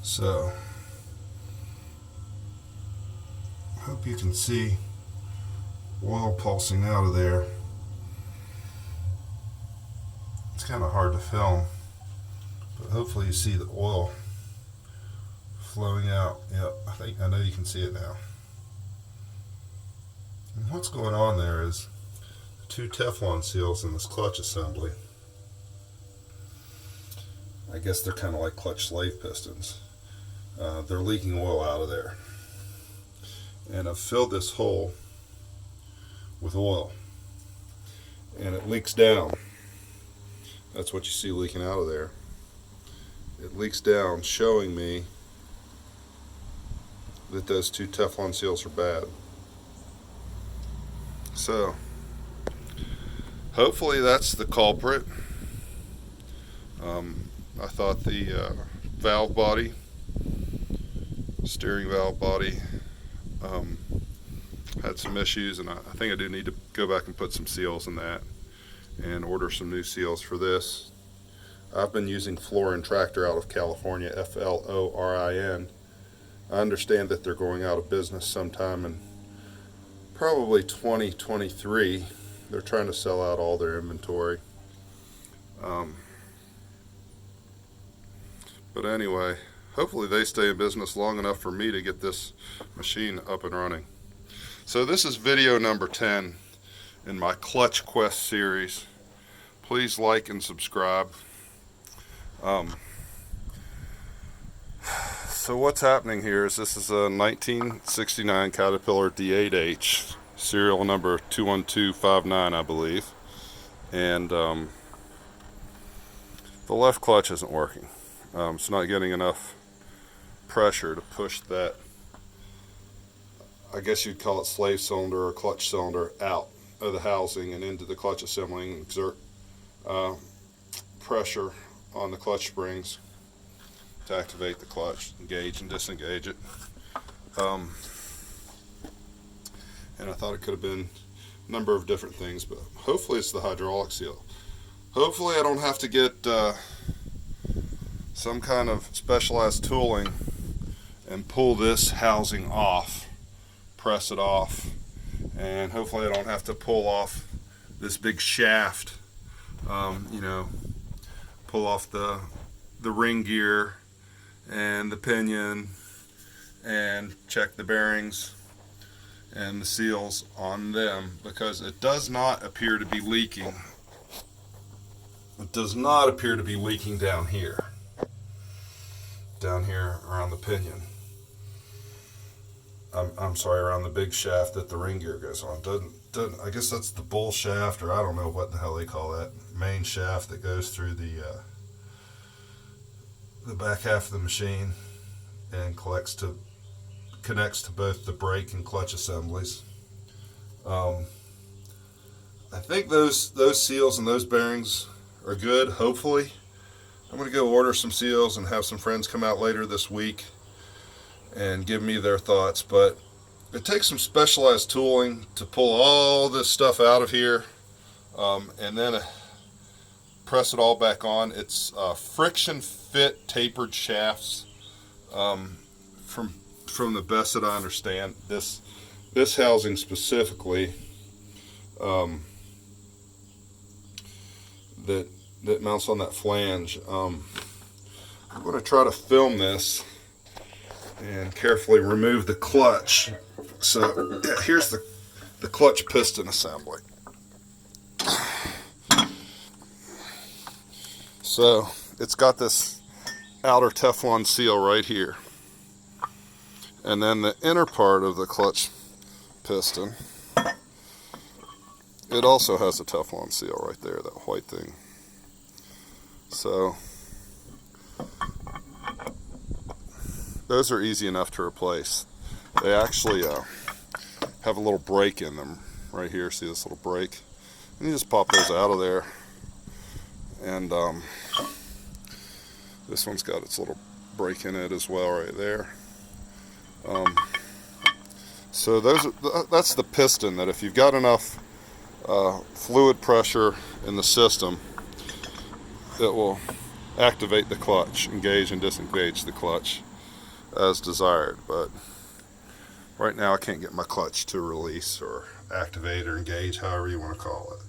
So, I hope you can see oil pulsing out of there. It's kind of hard to film, but hopefully you see the oil flowing out. Yep, I know you can see it now. And what's going on there is two Teflon seals in this clutch assembly. I guess they're kind of like clutch slave pistons. They're leaking oil out of there. And I've filled this hole with oil. And it leaks down. That's what you see leaking out of there. It leaks down, showing me that those two Teflon seals are bad. So, hopefully that's the culprit. I thought the valve body, steering valve body, had some issues, and I think I do need to go back and put some seals in that and order some new seals for this. I've been using Florin Tractor out of California, Florin. I understand that they're going out of business sometime in probably 2023. They're trying to sell out all their inventory. But anyway, hopefully they stay in business long enough for me to get this machine up and running. So this is video number 10 in my Clutch Quest series. Please like and subscribe. So what's happening here is this is a 1969 Caterpillar D8H, serial number 21259, I believe. And the left clutch isn't working. It's not getting enough pressure to push that, I guess you'd call it slave cylinder or clutch cylinder, out of the housing and into the clutch assembly and exert pressure on the clutch springs to activate the clutch, engage and disengage it. And I thought it could have been a number of different things, but hopefully it's the hydraulic seal. Hopefully I don't have to get some kind of specialized tooling and pull this housing off, press it off, and hopefully I don't have to pull off this big shaft, pull off the ring gear and the pinion and check the bearings and the seals on them, because it does not appear to be leaking. It does not appear to be leaking down here around the pinion. I'm sorry, around the big shaft that the ring gear goes on. Doesn't I guess that's the bull shaft, or I don't know what the hell they call that main shaft that goes through the back half of the machine and connects to both the brake and clutch assemblies. I think those seals and those bearings are good, hopefully. I'm going to go order some seals and have some friends come out later this week and give me their thoughts, but it takes some specialized tooling to pull all this stuff out of here and then press it all back on. It's friction fit tapered shafts, from the best that I understand. This housing specifically, that mounts on that flange. I'm going to try to film this and carefully remove the clutch. So yeah, here's the clutch piston assembly. So it's got this outer Teflon seal right here, and then the inner part of the clutch piston, it also has a Teflon seal right there, that white thing. So those are easy enough to replace. They actually have a little break in them right here. See this little break? And you just pop those out of there. And this one's got its little break in it as well right there. So that's the piston, that if you've got enough fluid pressure in the system, it will activate the clutch, engage and disengage the clutch. as desired, but right now I can't get my clutch to release or activate or engage, however you want to call it.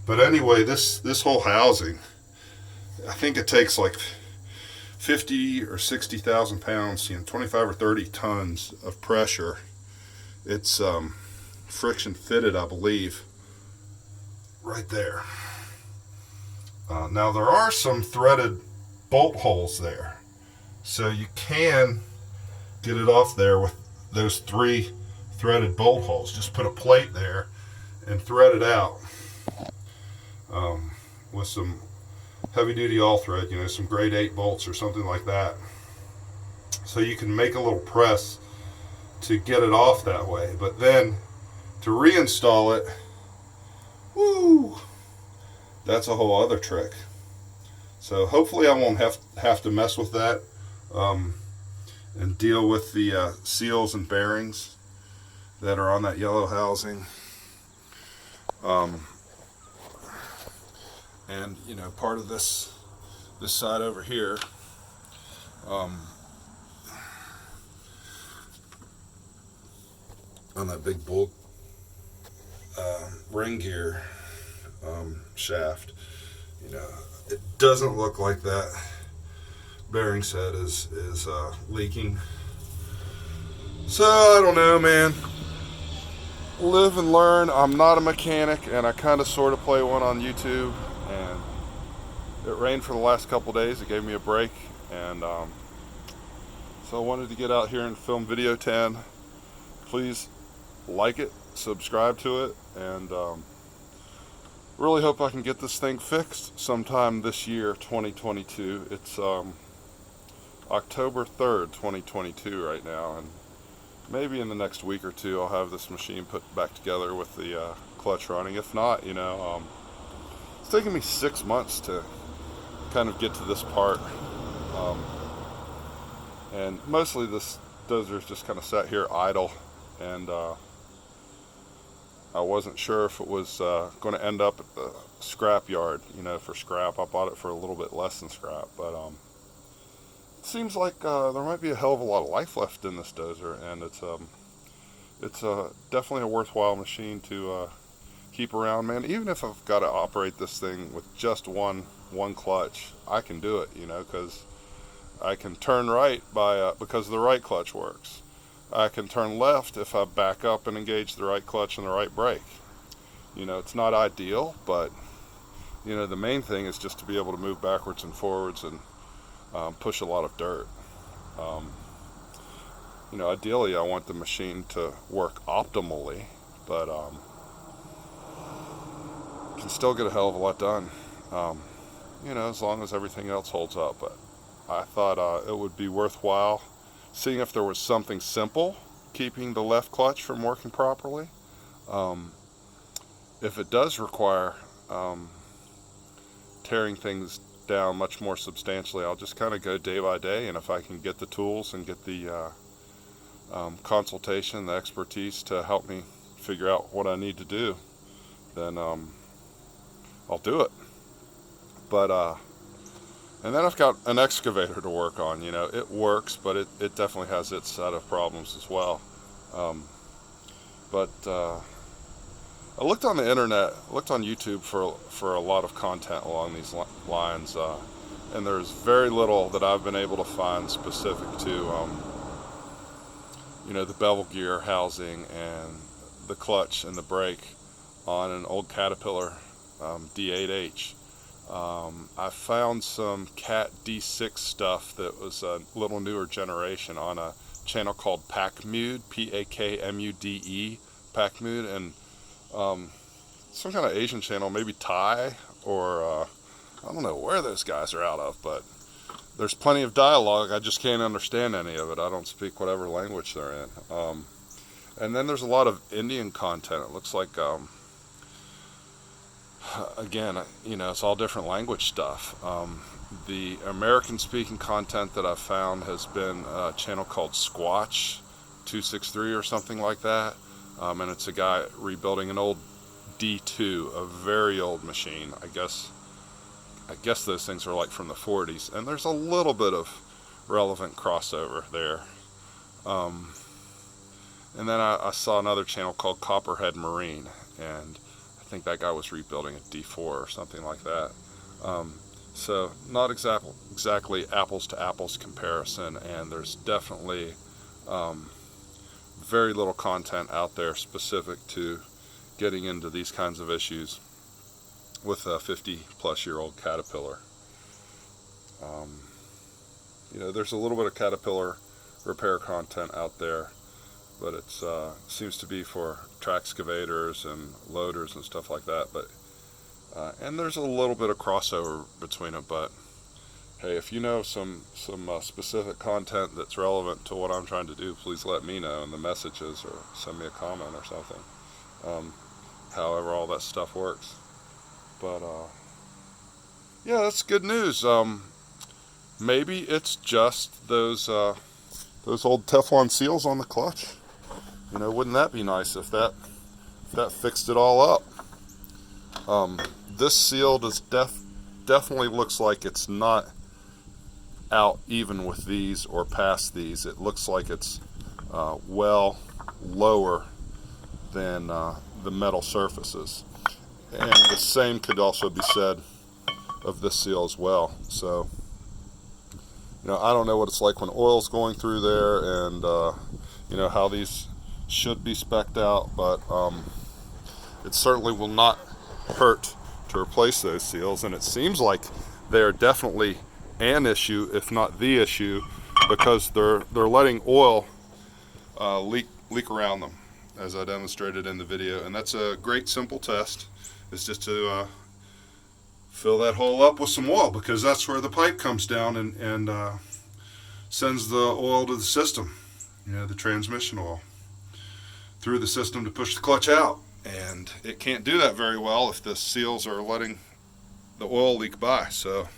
But anyway, this whole housing, I think it takes like 50 or 60,000 pounds, 25 or 30 tons of pressure. It's friction fitted, I believe, right there. Now there are some threaded bolt holes there, so you can get it off there with those 3 threaded bolt holes. Just put a plate there and thread it out with some heavy duty all thread, some grade 8 bolts or something like that. So you can make a little press to get it off that way. But then to reinstall it, woo, that's a whole other trick. So hopefully I won't have to mess with that and deal with the seals and bearings that are on that yellow housing. And part of this side over here, on that big bolt ring gear shaft, it doesn't look like that bearing set is leaking. So I don't know, man. Live and learn. I'm not a mechanic, and I kind of sort of play one on YouTube, and it rained for the last couple days. It gave me a break, and so I wanted to get out here and film video 10. Please like it, subscribe to it, and really hope I can get this thing fixed sometime this year, 2022. It's October 3rd, 2022 right now, and maybe in the next week or two I'll have this machine put back together with the clutch running. If not, it's taken me 6 months to kind of get to this part, and mostly this dozer's just kind of sat here idle, and I wasn't sure if it was going to end up at the scrap yard, for scrap. I bought it for a little bit less than scrap, but it seems like there might be a hell of a lot of life left in this dozer, and it's definitely a worthwhile machine to keep around, man. Even if I've got to operate this thing with just one clutch, I can do it, because I can turn right because the right clutch works. I can turn left if I back up and engage the right clutch and the right brake. It's not ideal, but the main thing is just to be able to move backwards and forwards and push a lot of dirt. Ideally I want the machine to work optimally, but can still get a hell of a lot done, as long as everything else holds up. But I thought it would be worthwhile seeing if there was something simple keeping the left clutch from working properly. If it does require tearing things down much more substantially, I'll just kind of go day by day, and if I can get the tools and get the consultation, the expertise to help me figure out what I need to do, then I'll do it. But and then I've got an excavator to work on. It works, but it definitely has its set of problems as well. But I looked on the internet, looked on YouTube for a lot of content along these lines, and there's very little that I've been able to find specific to the bevel gear housing and the clutch and the brake on an old Caterpillar D8H. I found some Cat D6 stuff that was a little newer generation on a channel called Pakmude, Pakmude, Pakmude, and some kind of Asian channel, maybe Thai, or I don't know where those guys are out of, but there's plenty of dialogue. I just can't understand any of it. I don't speak whatever language they're in. And then there's a lot of Indian content. It looks like again, it's all different language stuff. The American speaking content that I've found has been a channel called Squatch 263 or something like that, and it's a guy rebuilding an old D2, a very old machine. I guess those things are like from the 40s, and there's a little bit of relevant crossover there. And then I saw another channel called Copperhead Marine, and I think that guy was rebuilding a D4 or something like that. So not exactly apples to apples comparison, and there's definitely very little content out there specific to getting into these kinds of issues with a 50-plus-year-old Caterpillar. You know, there's a little bit of Caterpillar repair content out there, but it seems to be for track excavators and loaders and stuff like that. But and there's a little bit of crossover between it. But hey, if you know some specific content that's relevant to what I'm trying to do, please let me know in the messages or send me a comment or something. However all that stuff works. But yeah, that's good news. Maybe it's just those old Teflon seals on the clutch. You know, wouldn't that be nice if that fixed it all up? This seal definitely looks like it's not out even with these or past these. It looks like it's well lower than the metal surfaces. And the same could also be said of this seal as well. So, you know, I don't know what it's like when oil's going through there, and you know how these should be spec'd out, but it certainly will not hurt to replace those seals. And it seems like they are definitely an issue, if not the issue, because they're letting oil leak around them, as I demonstrated in the video. And that's a great simple test. It's just to fill that hole up with some oil, because that's where the pipe comes down and sends the oil to the system, you know, the transmission oil, through the system to push the clutch out. And it can't do that very well if the seals are letting the oil leak by. So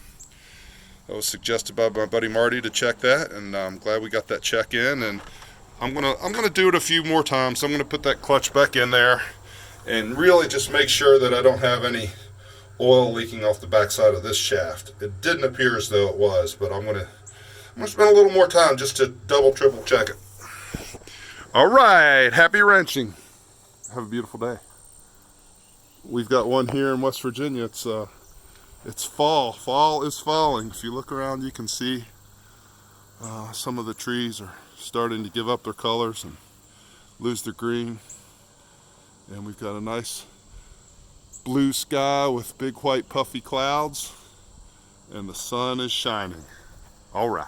that was suggested by my buddy Marty to check that, and I'm glad we got that check in. And I'm gonna do it a few more times. I'm gonna put that clutch back in there and really just make sure that I don't have any oil leaking off the backside of this shaft. It didn't appear as though it was, but I'm gonna spend a little more time just to double, triple check it. All right, happy wrenching. Have a beautiful day. We've got one here in West Virginia. It's fall. Fall is falling. If you look around, you can see some of the trees are starting to give up their colors and lose their green. And we've got a nice blue sky with big white puffy clouds, and the sun is shining. All right.